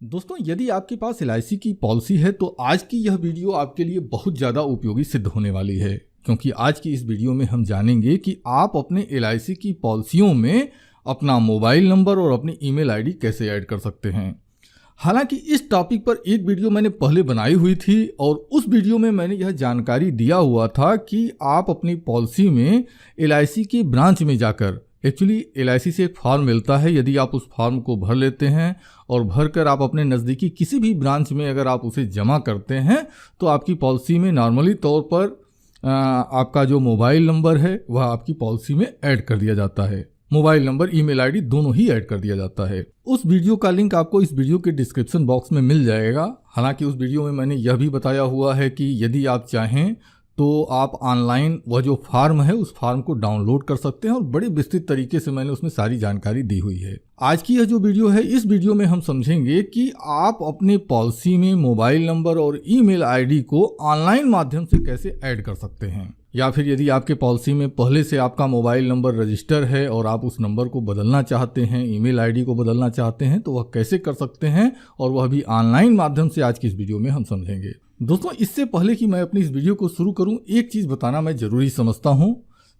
दोस्तों, यदि आपके पास एलआईसी की पॉलिसी है तो आज की यह वीडियो आपके लिए बहुत ज़्यादा उपयोगी सिद्ध होने वाली है, क्योंकि आज की इस वीडियो में हम जानेंगे कि आप अपने एलआईसी की पॉलिसियों में अपना मोबाइल नंबर और अपनी ईमेल आईडी कैसे ऐड कर सकते हैं। हालांकि इस टॉपिक पर एक वीडियो मैंने पहले बनाई हुई थी और उस वीडियो में मैंने यह जानकारी दिया हुआ था कि आप अपनी पॉलिसी में एलआईसी के ब्रांच में जाकर, एक्चुअली एलआईसी से एक फॉर्म मिलता है, यदि आप उस फॉर्म को भर लेते हैं और भरकर आप अपने नज़दीकी किसी भी ब्रांच में अगर आप उसे जमा करते हैं तो आपकी पॉलिसी में नॉर्मली तौर पर आपका जो मोबाइल नंबर है वह आपकी पॉलिसी में ऐड कर दिया जाता है। मोबाइल नंबर, ईमेल आईडी दोनों ही ऐड कर दिया जाता है। उस वीडियो का लिंक आपको इस वीडियो के डिस्क्रिप्शन बॉक्स में मिल जाएगा। हालांकि उस वीडियो में मैंने यह भी बताया हुआ है कि यदि आप चाहें तो आप ऑनलाइन वह जो फॉर्म है उस फॉर्म को डाउनलोड कर सकते हैं और बड़े विस्तृत तरीके से मैंने उसमें सारी जानकारी दी हुई है। आज की यह जो वीडियो है, इस वीडियो में हम समझेंगे कि आप अपने पॉलिसी में मोबाइल नंबर और ईमेल आईडी को ऑनलाइन माध्यम से कैसे ऐड कर सकते हैं, या फिर यदि आपके पॉलिसी में पहले से आपका मोबाइल नंबर रजिस्टर है और आप उस नंबर को बदलना चाहते हैं, ईमेल आईडी को बदलना चाहते हैं, तो वह कैसे कर सकते हैं और वह भी ऑनलाइन माध्यम से आज की इस वीडियो में हम समझेंगे। दोस्तों, इससे पहले कि मैं अपनी इस वीडियो को शुरू करूं, एक चीज़ बताना मैं ज़रूरी समझता हूं।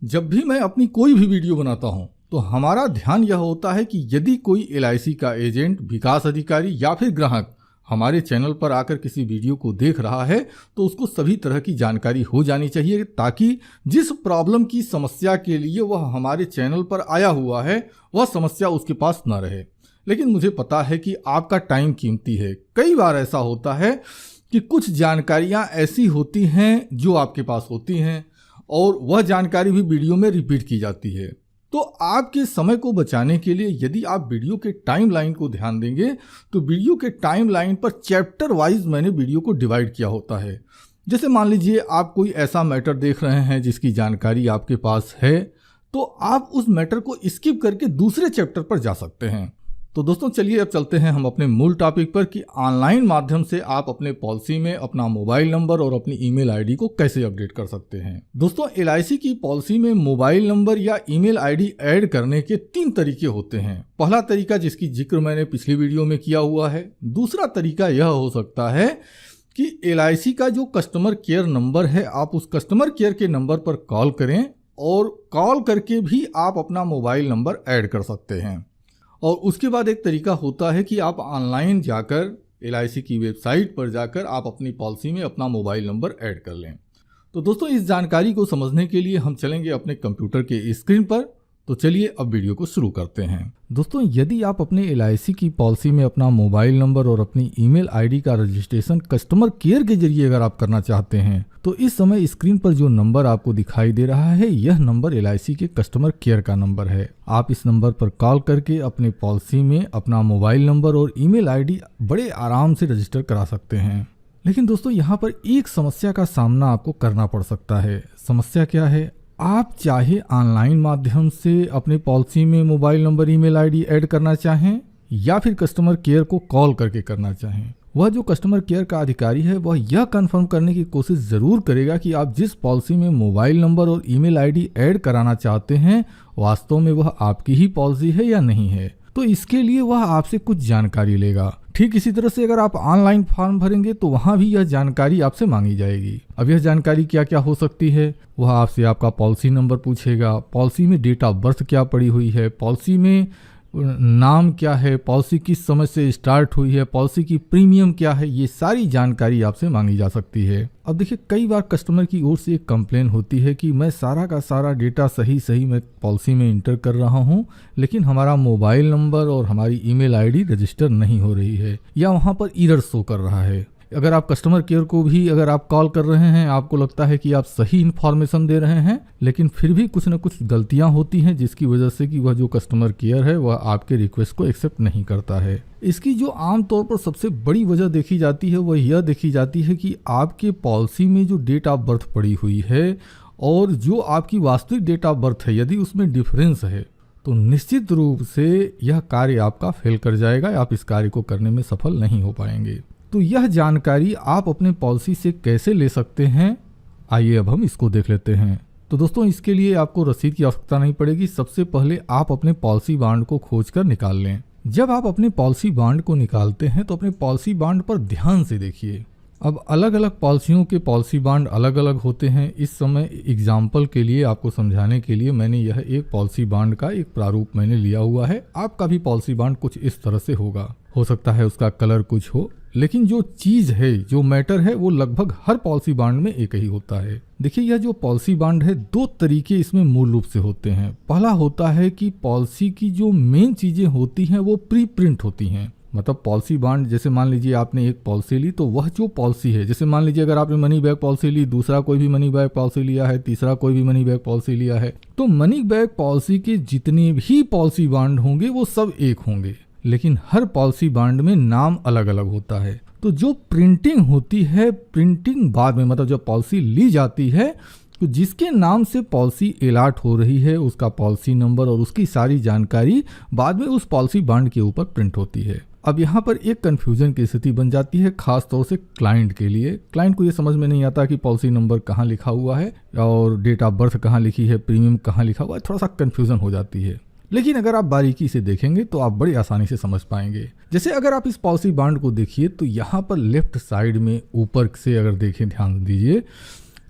जब भी मैं अपनी कोई भी वीडियो बनाता हूं तो हमारा ध्यान यह होता है कि यदि कोई एलआईसी का एजेंट, विकास अधिकारी या फिर ग्राहक हमारे चैनल पर आकर किसी वीडियो को देख रहा है तो उसको सभी तरह की जानकारी हो जानी चाहिए, ताकि जिस प्रॉब्लम की समस्या के लिए वह हमारे चैनल पर आया हुआ है वह समस्या उसके पास न रहे। लेकिन मुझे पता है कि आपका टाइम कीमती है। कई बार ऐसा होता है कि कुछ जानकारियां ऐसी होती हैं जो आपके पास होती हैं और वह जानकारी भी वीडियो में रिपीट की जाती है। तो आपके समय को बचाने के लिए यदि आप वीडियो के टाइमलाइन को ध्यान देंगे तो वीडियो के टाइमलाइन पर चैप्टर वाइज मैंने वीडियो को डिवाइड किया होता है। जैसे मान लीजिए आप कोई ऐसा मैटर देख रहे हैं जिसकी जानकारी आपके पास है, तो आप उस मैटर को स्किप करके दूसरे चैप्टर पर जा सकते हैं। तो दोस्तों, चलिए अब चलते हैं हम अपने मूल टॉपिक पर कि ऑनलाइन माध्यम से आप अपने पॉलिसी में अपना मोबाइल नंबर और अपनी ईमेल आईडी को कैसे अपडेट कर सकते हैं। दोस्तों, एलआईसी की पॉलिसी में मोबाइल नंबर या ईमेल आईडी ऐड करने के 3 तरीके होते हैं। पहला तरीका, जिसकी जिक्र मैंने पिछली वीडियो में किया हुआ है। दूसरा तरीका यह हो सकता है कि एलआईसी का जो कस्टमर केयर नंबर है, आप उस कस्टमर केयर के नंबर पर कॉल करें और कॉल करके भी आप अपना मोबाइल नंबर ऐड कर सकते हैं। और उसके बाद एक तरीका होता है कि आप ऑनलाइन जाकर एलआईसी की वेबसाइट पर जाकर आप अपनी पॉलिसी में अपना मोबाइल नंबर ऐड कर लें। तो दोस्तों, इस जानकारी को समझने के लिए हम चलेंगे अपने कंप्यूटर के स्क्रीन पर। तो चलिए अब वीडियो को शुरू करते हैं। दोस्तों, यदि आप अपने एलआईसी की पॉलिसी में अपना मोबाइल नंबर और अपनी ईमेल आईडी का रजिस्ट्रेशन कस्टमर केयर के जरिए अगर आप करना चाहते हैं तो इस समय स्क्रीन पर जो नंबर आपको दिखाई दे रहा है यह नंबर एलआईसी के कस्टमर केयर का नंबर है। आप इस नंबर पर कॉल करके अपने पॉलिसी में अपना मोबाइल नंबर और ईमेल आईडी बड़े आराम से रजिस्टर करा सकते हैं। लेकिन दोस्तों, यहाँ पर एक समस्या का सामना आपको करना पड़ सकता है। समस्या क्या है? आप चाहे ऑनलाइन माध्यम से अपने पॉलिसी में mobile number, email ID add करना चाहें या फिर कस्टमर केयर को कॉल करके करना चाहें, वह जो कस्टमर केयर का अधिकारी है वह यह कंफर्म करने की कोशिश ज़रूर करेगा कि आप जिस पॉलिसी में मोबाइल नंबर और ईमेल आईडी ऐड कराना चाहते हैं वास्तव में वह आपकी ही पॉलिसी है या नहीं है। तो इसके लिए वह आपसे कुछ जानकारी लेगा। ठीक इसी तरह से अगर आप ऑनलाइन फॉर्म भरेंगे तो वहां भी यह जानकारी आपसे मांगी जाएगी। अब यह जानकारी क्या क्या हो सकती है? वह आपसे आपका पॉलिसी नंबर पूछेगा, पॉलिसी में डेट ऑफ बर्थ क्या पड़ी हुई है, पॉलिसी में नाम क्या है, पॉलिसी किस समय से स्टार्ट हुई है, पॉलिसी की प्रीमियम क्या है, ये सारी जानकारी आपसे मांगी जा सकती है। अब देखिए, कई बार कस्टमर की ओर से एक कंप्लेन होती है कि मैं सारा का सारा डेटा सही मैं पॉलिसी में इंटर कर रहा हूँ, लेकिन हमारा मोबाइल नंबर और हमारी ईमेल आईडी रजिस्टर नहीं हो रही है या वहाँ पर एरर शो कर रहा है। अगर आप कस्टमर केयर को भी अगर आप कॉल कर रहे हैं, आपको लगता है कि आप सही इन्फॉर्मेशन दे रहे हैं, लेकिन फिर भी कुछ न कुछ गलतियां होती हैं जिसकी वजह से कि वह जो कस्टमर केयर है वह आपके रिक्वेस्ट को एक्सेप्ट नहीं करता है। इसकी जो आमतौर पर सबसे बड़ी वजह देखी जाती है वह यह देखी जाती है कि आपके पॉलिसी में जो डेट ऑफ बर्थ पड़ी हुई है और जो आपकी वास्तविक डेट ऑफ बर्थ है, यदि उसमें डिफरेंस है तो निश्चित रूप से यह कार्य आपका फेल कर जाएगा। आप इस कार्य को करने में सफल नहीं हो पाएंगे। तो यह जानकारी आप अपने पॉलिसी से कैसे ले सकते हैं, आइए अब हम इसको देख लेते हैं। तो दोस्तों, इसके लिए आपको रसीद की आवश्यकता नहीं पड़ेगी। सबसे पहले आप अपने पॉलिसी बॉन्ड को खोज कर निकाल लें। जब आप अपने पॉलिसी बॉन्ड को निकालते हैं तो अपने पॉलिसी बॉन्ड पर ध्यान से देखिए। अब अलग अलग पॉलिसियों के पॉलिसी बॉन्ड अलग अलग होते हैं। इस समय एग्जाम्पल के लिए आपको समझाने के लिए मैंने यह एक पॉलिसी बॉन्ड का एक प्रारूप मैंने लिया हुआ है। आपका भी पॉलिसी बॉन्ड कुछ इस तरह से होगा, हो सकता है उसका कलर कुछ हो, लेकिन जो चीज़ है, जो मैटर है, वो लगभग हर पॉलिसी बॉन्ड में एक ही होता है। देखिए, यह जो पॉलिसी बॉन्ड है, दो तरीके इसमें मूल रूप से होते हैं। पहला होता है कि पॉलिसी की जो मेन चीज़ें होती हैं वो प्री प्रिंट होती हैं। मतलब पॉलिसी बॉन्ड, जैसे मान लीजिए आपने एक पॉलिसी ली, तो वह जो पॉलिसी है, जैसे मान लीजिए अगर आपने मनी बैक पॉलिसी ली, दूसरा कोई भी मनी बैक पॉलिसी लिया है, तीसरा कोई भी मनी बैक पॉलिसी लिया है, तो मनी बैक पॉलिसी के जितने भी पॉलिसी बॉन्ड होंगे वो सब एक होंगे, लेकिन हर पॉलिसी बॉन्ड में नाम अलग अलग होता है। तो जो प्रिंटिंग होती है, प्रिंटिंग बाद में, मतलब जब पॉलिसी ली जाती है तो जिसके नाम से पॉलिसी अलॉट हो रही है उसका पॉलिसी नंबर और उसकी सारी जानकारी बाद में उस पॉलिसी बॉन्ड के ऊपर प्रिंट होती है। अब यहाँ पर एक कन्फ्यूजन की स्थिति बन जाती है, खास तौर से क्लाइंट के लिए। क्लाइंट को ये समझ में नहीं आता कि पॉलिसी नंबर कहाँ लिखा हुआ है और डेट ऑफ बर्थ कहाँ लिखी है, प्रीमियम कहाँ लिखा हुआ है, थोड़ा सा कन्फ्यूजन हो जाती है। लेकिन अगर आप बारीकी से देखेंगे तो आप बड़ी आसानी से समझ पाएंगे। जैसे अगर आप इस पॉलिसी बॉन्ड को देखिए तो यहाँ पर लेफ्ट साइड में ऊपर से अगर देखें, ध्यान दीजिए,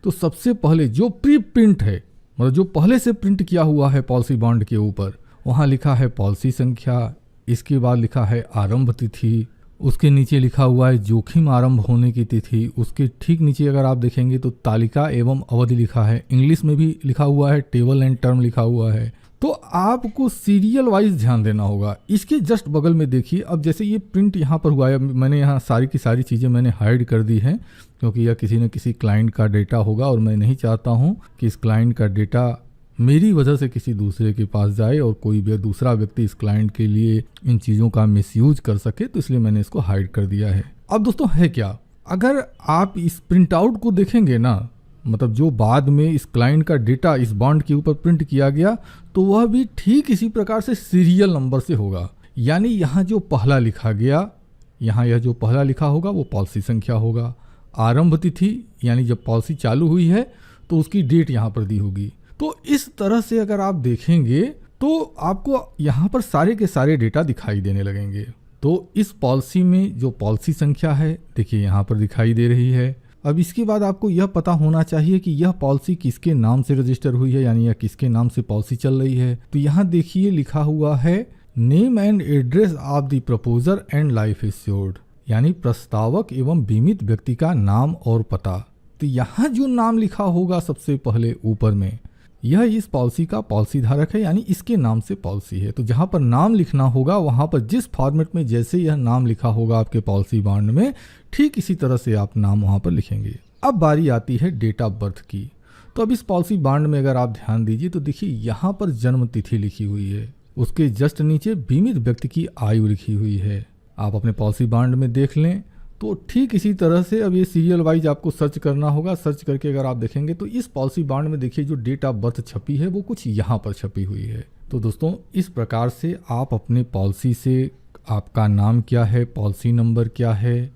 तो सबसे पहले जो प्री प्रिंट है, मतलब जो पहले से प्रिंट किया हुआ है पॉलिसी बॉन्ड के ऊपर, वहाँ लिखा है पॉलिसी संख्या, इसके बाद लिखा है आरंभ तिथि, उसके नीचे लिखा हुआ है जोखिम आरंभ होने की तिथि, उसके ठीक नीचे अगर आप देखेंगे तो तालिका एवं अवधि लिखा है, इंग्लिश में भी लिखा हुआ है, टेबल एंड टर्म लिखा हुआ है। तो आपको सीरियल वाइज ध्यान देना होगा। इसके जस्ट बगल में देखिए, अब जैसे ये प्रिंट यहाँ पर हुआ है, मैंने यहाँ सारी की सारी चीज़ें मैंने हाइड कर दी हैं क्योंकि यह किसी न किसी क्लाइंट का डेटा होगा और मैं नहीं चाहता हूँ कि इस क्लाइंट का डेटा मेरी वजह से किसी दूसरे के पास जाए और कोई भी दूसरा व्यक्ति इस क्लाइंट के लिए इन चीज़ों का मिसयूज कर सके, तो इसलिए मैंने इसको हाइड कर दिया है। अब दोस्तों है क्या, अगर आप इस प्रिंट आउट को देखेंगे ना, मतलब जो बाद में इस क्लाइंट का डेटा इस बॉन्ड के ऊपर प्रिंट किया गया, तो वह भी ठीक इसी प्रकार से सीरियल नंबर से होगा। यानी यहाँ जो पहला लिखा गया, यहाँ यह जो पहला लिखा होगा वो पॉलिसी संख्या होगा। आरंभ तिथि यानी जब पॉलिसी चालू हुई है तो उसकी डेट यहाँ पर दी होगी। तो इस तरह से अगर आप देखेंगे तो आपको यहाँ पर सारे के सारे डेटा दिखाई देने लगेंगे। तो इस पॉलिसी में जो पॉलिसी संख्या है, देखिए यहाँ पर दिखाई दे रही है। अब इसके बाद आपको यह पता होना चाहिए कि यह पॉलिसी किसके नाम से रजिस्टर हुई है, यानी यह किसके नाम से पॉलिसी चल रही है। तो यहाँ देखिए लिखा हुआ है name and address of the proposer and life assured, यानी प्रस्तावक एवं बीमित व्यक्ति का नाम और पता। तो यहाँ जो नाम लिखा होगा सबसे पहले ऊपर में, यह इस पॉलिसी का पॉलिसी धारक है, यानी इसके नाम से पॉलिसी है। तो जहाँ पर नाम लिखना होगा वहाँ पर जिस फॉर्मेट में जैसे यह नाम लिखा होगा आपके पॉलिसी बॉन्ड में, ठीक इसी तरह से आप नाम वहाँ पर लिखेंगे। अब बारी आती है डेट ऑफ बर्थ की। तो अब इस पॉलिसी बॉन्ड में अगर आप ध्यान दीजिए तो देखिए यहाँ पर जन्म तिथि लिखी हुई है, उसके जस्ट नीचे बीमित व्यक्ति की आयु लिखी हुई है। आप अपने पॉलिसी बॉन्ड में देख लें तो ठीक इसी तरह से अब ये सीरियल वाइज आपको सर्च करना होगा। सर्च करके अगर आप देखेंगे तो इस पॉलिसी बॉन्ड में देखिए जो डेट ऑफ बर्थ छपी है वो कुछ यहाँ पर छपी हुई है। तो दोस्तों इस प्रकार से आप अपने पॉलिसी से आपका नाम क्या है, पॉलिसी नंबर क्या है,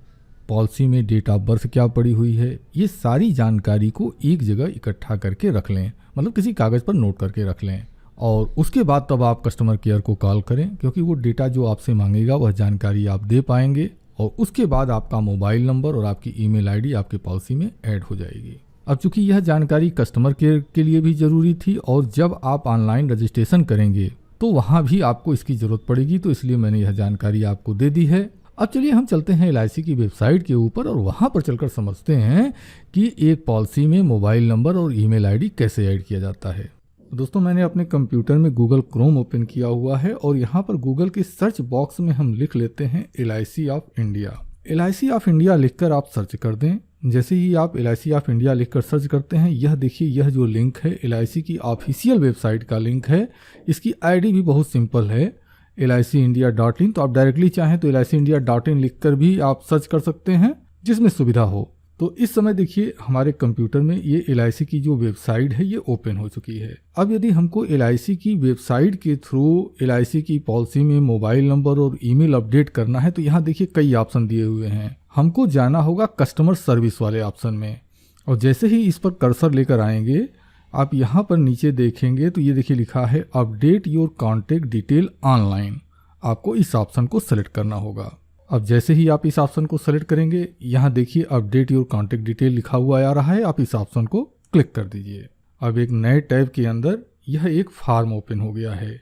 पॉलिसी में डेट ऑफ बर्थ क्या पड़ी हुई है, ये सारी जानकारी को एक जगह इकट्ठा करके रख लें, मतलब किसी कागज़ पर नोट करके रख लें। और उसके बाद तब आप कस्टमर केयर को कॉल करें, क्योंकि वो डेटा जो आपसे मांगेगा वह जानकारी आप दे पाएंगे और उसके बाद आपका मोबाइल नंबर और आपकी ईमेल आईडी आपके पॉलिसी में ऐड हो जाएगी। अब चूंकि यह जानकारी कस्टमर केयर के लिए भी ज़रूरी थी और जब आप ऑनलाइन रजिस्ट्रेशन करेंगे तो वहाँ भी आपको इसकी ज़रूरत पड़ेगी, तो इसलिए मैंने यह जानकारी आपको दे दी है। अब चलिए हम चलते हैं LIC की वेबसाइट के ऊपर और वहाँ पर चलकर समझते हैं कि एक पॉलिसी में मोबाइल नंबर और ईमेल आईडी कैसे ऐड किया जाता है। दोस्तों मैंने अपने कंप्यूटर में गूगल क्रोम ओपन किया हुआ है और यहाँ पर गूगल के सर्च बॉक्स में हम लिख लेते हैं LIC of India. LIC of India लिखकर आप सर्च कर दें। जैसे ही आप LIC ऑफ इंडिया लिखकर सर्च करते हैं, यह देखिए यह जो लिंक है LIC की ऑफिशियल वेबसाइट का लिंक है। इसकी आईडी भी बहुत सिंपल है, licindia.in। तो आप डायरेक्टली चाहें तो licindia.in लिखकर भी आप सर्च कर सकते हैं, जिसमें सुविधा हो। तो इस समय देखिए हमारे कंप्यूटर में ये LIC की जो वेबसाइट है ये ओपन हो चुकी है। अब यदि हमको LIC की वेबसाइट के थ्रू LIC की पॉलिसी में मोबाइल नंबर और ईमेल अपडेट करना है तो यहाँ देखिए कई ऑप्शन दिए हुए हैं। हमको जाना होगा कस्टमर सर्विस वाले ऑप्शन में, और जैसे ही इस पर कर्सर लेकर आएंगे आप यहाँ पर नीचे देखेंगे तो ये देखिए लिखा है update your contact detail online. आपको इस ऑप्शन को सेलेक्ट करना होगा। अब जैसे ही आप इस ऑप्शन को सेलेक्ट करेंगे, यहाँ देखिए अपडेट योर कॉन्टैक्ट डिटेल लिखा हुआ आ रहा है, आप इस ऑप्शन को क्लिक कर दीजिए। अब एक नए टैब के अंदर यह एक फॉर्म ओपन हो गया है।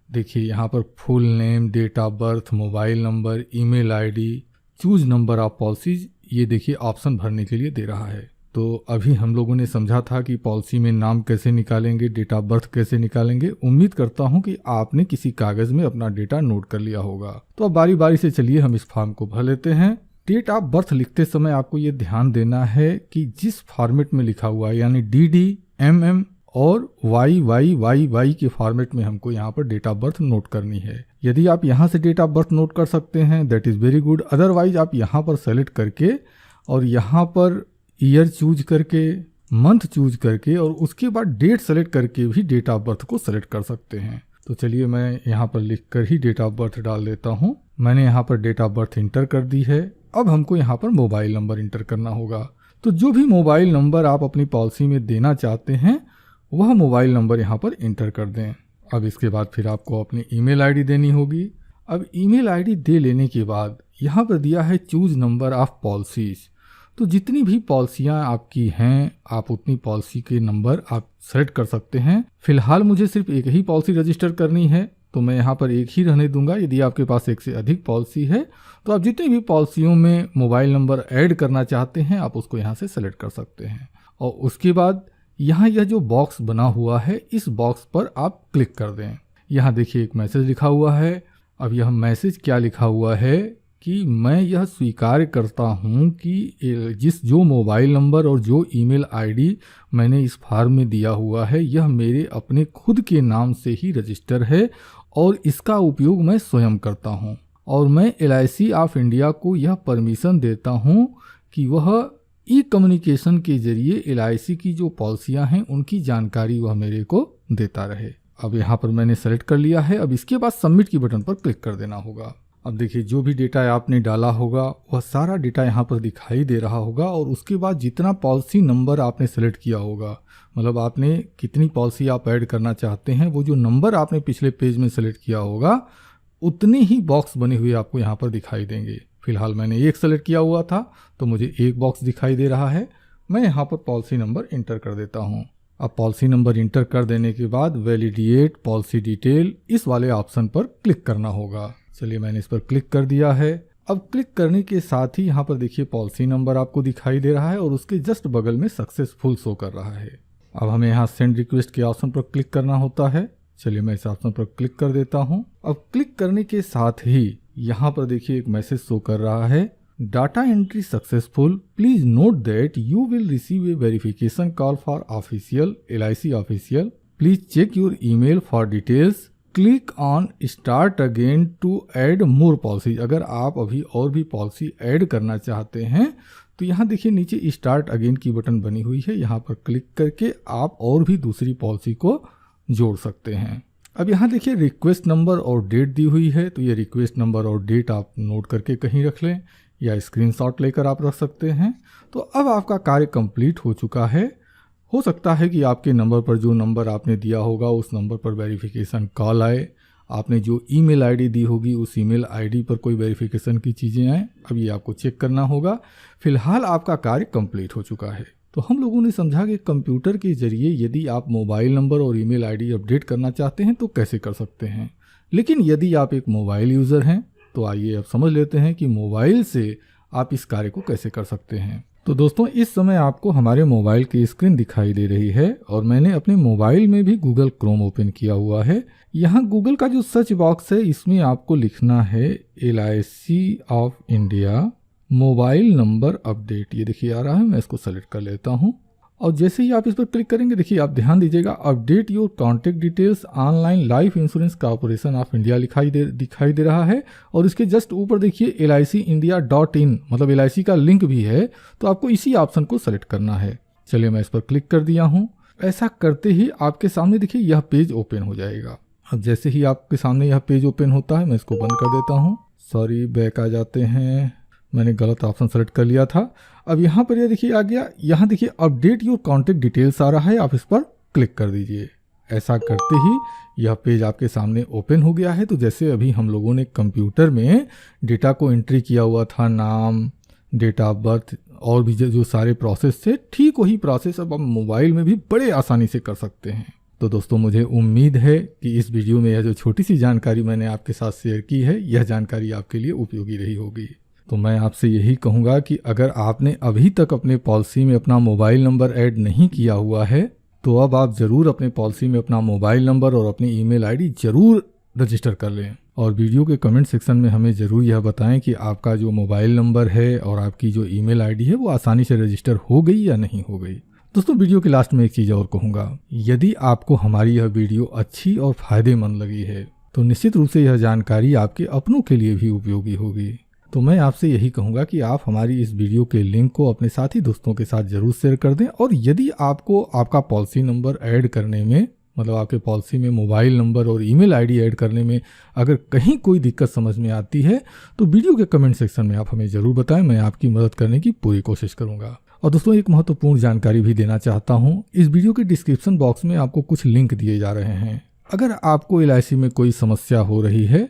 देखिए यहाँ पर full name, date of birth, mobile number, email ID, choose number of policies, ये देखिए ऑप्शन भरने के लिए दे रहा है। तो अभी हम लोगों ने समझा था कि पॉलिसी में नाम कैसे निकालेंगे, डेट ऑफ बर्थ कैसे निकालेंगे। उम्मीद करता हूं कि आपने किसी कागज में अपना डेटा नोट कर लिया होगा। तो अब बारी बारी से चलिए हम इस फॉर्म को भर लेते हैं। डेट ऑफ बर्थ लिखते समय आपको ये ध्यान देना है कि जिस फॉर्मेट में लिखा हुआ है, यानी DD, MM और YYYY के फॉर्मेट में हमको यहाँ पर डेट ऑफ बर्थ नोट करनी है। यदि आप यहाँ से डेट ऑफ बर्थ नोट कर सकते हैं, that is very good. Otherwise आप यहाँ पर सेलेक्ट करके और यहाँ पर ईयर चूज करके, मंथ चूज करके और उसके बाद डेट सेलेक्ट करके भी डेट ऑफ बर्थ को सेलेक्ट कर सकते हैं। तो चलिए मैं यहाँ पर लिख कर ही डेट ऑफ बर्थ डाल देता हूँ। मैंने यहाँ पर डेट ऑफ बर्थ इंटर कर दी है। अब हमको यहाँ पर मोबाइल नंबर इंटर करना होगा। तो जो भी मोबाइल नंबर आप अपनी पॉलिसी में देना चाहते हैं वह मोबाइल नंबर यहाँ पर इंटर कर दें। अब इसके बाद फिर आपको अपनी ईमेल आईडी देनी होगी। अब ईमेल आईडी दे लेने के बाद यहाँ पर दिया है चूज नंबर ऑफ पॉलिसीज। तो जितनी भी पॉलिसियाँ आपकी हैं, आप उतनी पॉलिसी के नंबर आप सेलेक्ट कर सकते हैं। फिलहाल मुझे सिर्फ एक ही पॉलिसी रजिस्टर करनी है, तो मैं यहाँ पर एक ही रहने दूंगा। यदि आपके पास एक से अधिक पॉलिसी है तो आप जितनी भी पॉलिसियों में मोबाइल नंबर ऐड करना चाहते हैं आप उसको यहाँ से सेलेक्ट कर सकते हैं। और उसके बाद यहाँ यह जो बॉक्स बना हुआ है, इस बॉक्स पर आप क्लिक कर दें। यहाँ देखिए एक मैसेज लिखा हुआ है। अब यह मैसेज क्या लिखा हुआ है कि मैं यह स्वीकार करता हूँ कि जो मोबाइल नंबर और जो ईमेल आईडी मैंने इस फॉर्म में दिया हुआ है यह मेरे अपने खुद के नाम से ही रजिस्टर है और इसका उपयोग मैं स्वयं करता हूँ। और मैं LIC ऑफ इंडिया को यह परमिशन देता हूँ कि वह कम्युनिकेशन के जरिए LIC की जो पॉलिसियाँ हैं उनकी जानकारी वह मेरे को देता रहे। अब यहाँ पर मैंने सेलेक्ट कर लिया है। अब इसके बाद सबमिट की बटन पर क्लिक कर देना होगा। अब देखिए जो भी डेटा आपने डाला होगा वह सारा डेटा यहाँ पर दिखाई दे रहा होगा और उसके बाद जितना पॉलिसी नंबर आपने सेलेक्ट किया होगा, मतलब आपने कितनी पॉलिसी आप ऐड करना चाहते हैं, वो जो नंबर आपने पिछले पेज में सेलेक्ट किया होगा उतने ही बॉक्स बने हुए आपको यहाँ पर दिखाई देंगे। फिलहाल मैंने एक सेलेक्ट किया हुआ था तो मुझे एक बॉक्स दिखाई दे रहा है। मैं यहाँ पर पॉलिसी नंबर इंटर कर देता हूँ। अब पॉलिसी नंबर इंटर कर देने के बाद वैलिडेट पॉलिसी डिटेल इस वाले ऑप्शन पर क्लिक करना होगा। चलिए मैंने इस पर क्लिक कर दिया है। अब क्लिक करने के साथ ही यहाँ पर देखिए पॉलिसी नंबर आपको दिखाई दे रहा है और उसके जस्ट बगल में सक्सेसफुल शो कर रहा है। अब हमें यहाँ सेंड रिक्वेस्ट के ऑप्शन पर क्लिक करना होता है। चलिए मैं इस ऑप्शन पर क्लिक कर देता हूँ। अब क्लिक करने के साथ ही यहाँ पर देखिए एक मैसेज शो कर रहा है, data entry successful, please note that you will receive a verification call for official LIC official, please check your email for details, click on start again to add more policy. अगर आप अभी और भी policy add करना चाहते हैं तो यहाँ देखिए नीचे स्टार्ट अगेन की बटन बनी हुई है, यहाँ पर क्लिक करके आप और भी दूसरी पॉलिसी को जोड़ सकते हैं। अब यहाँ देखिए रिक्वेस्ट नंबर और डेट दी हुई है, तो ये रिक्वेस्ट नंबर और डेट आप नोट करके कहीं रख लें या स्क्रीनशॉट लेकर आप रख सकते हैं। तो अब आपका कार्य कंप्लीट हो चुका है। हो सकता है कि आपके नंबर पर जो नंबर आपने दिया होगा उस नंबर पर वेरिफिकेशन कॉल आए, आपने जो ईमेल आईडी दी होगी उस ईमेल आईडी पर कोई वेरिफिकेशन की चीज़ें आए। अब ये आपको चेक करना होगा। फिलहाल आपका कार्य कंप्लीट हो चुका है। तो हम लोगों ने समझा कि कंप्यूटर के जरिए यदि आप मोबाइल नंबर और ईमेल आईडी अपडेट करना चाहते हैं तो कैसे कर सकते हैं। लेकिन यदि आप एक मोबाइल यूज़र हैं तो आइए अब समझ लेते हैं कि मोबाइल से आप इस कार्य को कैसे कर सकते हैं। तो दोस्तों इस समय आपको हमारे मोबाइल की स्क्रीन दिखाई दे रही है और मैंने अपने मोबाइल में भी गूगल क्रोम ओपन किया हुआ है। यहाँ गूगल का जो सर्च बॉक्स है इसमें आपको लिखना है LIC of India mobile number update. ये देखिए आ रहा है, मैं इसको सेलेक्ट कर लेता हूँ और जैसे ही आप इस पर क्लिक करेंगे देखिए आप ध्यान दीजिएगा update your contact details online life insurance corporation of India दिखाई दे रहा है और इसके जस्ट ऊपर देखिए LICindia.in मतलब LIC का लिंक भी है। तो आपको इसी ऑप्शन को सेलेक्ट करना है। चलिए मैं इस पर क्लिक कर दिया हूँ। ऐसा करते ही आपके सामने देखिए यह पेज ओपन हो जाएगा। अब जैसे ही आपके सामने यह पेज ओपन होता है मैं इसको बंद कर देता हूँ। सॉरी बैक आ जाते हैं, मैंने गलत ऑप्शन सेलेक्ट कर लिया था। अब यहाँ पर ये देखिए आ गया, यहाँ देखिए अपडेट योर कॉन्टैक्ट डिटेल्स आ रहा है, आप इस पर क्लिक कर दीजिए। ऐसा करते ही यह पेज आपके सामने ओपन हो गया है। तो जैसे अभी हम लोगों ने कंप्यूटर में डेटा को एंट्री किया हुआ था, नाम, डेट ऑफ बर्थ और भी जो सारे प्रोसेस थे, ठीक वही प्रोसेस अब हम मोबाइल में भी बड़े आसानी से कर सकते हैं। तो दोस्तों मुझे उम्मीद है कि इस वीडियो में यह जो छोटी सी जानकारी मैंने आपके साथ शेयर की है, यह जानकारी आपके लिए उपयोगी रही होगी। तो मैं आपसे यही कहूँगा कि अगर आपने अभी तक अपने पॉलिसी में अपना मोबाइल नंबर ऐड नहीं किया हुआ है तो अब आप ज़रूर अपने पॉलिसी में अपना मोबाइल नंबर और अपनी ईमेल आईडी ज़रूर रजिस्टर कर लें। और वीडियो के कमेंट सेक्शन में हमें ज़रूर यह बताएं कि आपका जो मोबाइल नंबर है और आपकी जो ईमेल आईडी है वो आसानी से रजिस्टर हो गई या नहीं हो गई। दोस्तों वीडियो के लास्ट में एक चीज़ और कहूँगा, यदि आपको हमारी यह वीडियो अच्छी और फ़ायदेमंद लगी है तो निश्चित रूप से यह जानकारी आपके अपनों के लिए भी उपयोगी होगी। तो मैं आपसे यही कहूँगा कि आप हमारी इस वीडियो के लिंक को अपने साथी दोस्तों के साथ ज़रूर शेयर कर दें। और यदि आपको आपका पॉलिसी नंबर ऐड करने में, मतलब आपके पॉलिसी में मोबाइल नंबर और ईमेल आईडी ऐड करने में अगर कहीं कोई दिक्कत समझ में आती है तो वीडियो के कमेंट सेक्शन में आप हमें ज़रूर बताएं, मैं आपकी मदद करने की पूरी कोशिश करूँगा। और दोस्तों एक महत्वपूर्ण जानकारी भी देना चाहता हूँ, इस वीडियो के डिस्क्रिप्शन बॉक्स में आपको कुछ लिंक दिए जा रहे हैं। अगर आपको LIC में कोई समस्या हो रही है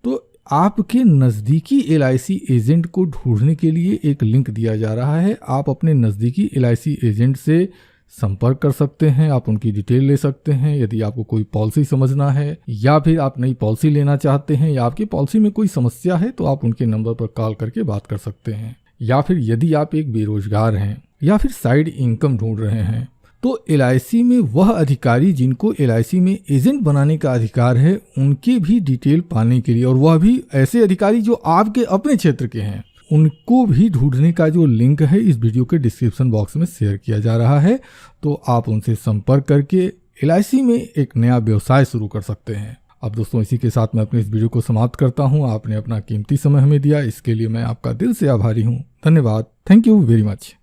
तो आपके नज़दीकी LIC एजेंट को ढूंढने के लिए एक लिंक दिया जा रहा है। आप अपने नज़दीकी LIC एजेंट से संपर्क कर सकते हैं, आप उनकी डिटेल ले सकते हैं। यदि आपको कोई पॉलिसी समझना है या फिर आप नई पॉलिसी लेना चाहते हैं या आपकी पॉलिसी में कोई समस्या है तो आप उनके नंबर पर कॉल करके बात कर सकते हैं। या फिर यदि आप एक बेरोजगार हैं या फिर साइड इनकम ढूंढ रहे हैं तो LIC में वह अधिकारी जिनको LIC में एजेंट बनाने का अधिकार है उनके भी डिटेल पाने के लिए, और वह भी ऐसे अधिकारी जो आपके अपने क्षेत्र के हैं, उनको भी ढूंढने का जो लिंक है इस वीडियो के डिस्क्रिप्शन बॉक्स में शेयर किया जा रहा है। तो आप उनसे संपर्क करके LIC में एक नया व्यवसाय शुरू कर सकते हैं। अब दोस्तों इसी के साथ मैं अपने इस वीडियो को समाप्त करता हूँ। आपने अपना कीमती समय हमें दिया, इसके लिए मैं आपका दिल से आभारी हूँ। धन्यवाद। Thank you very much.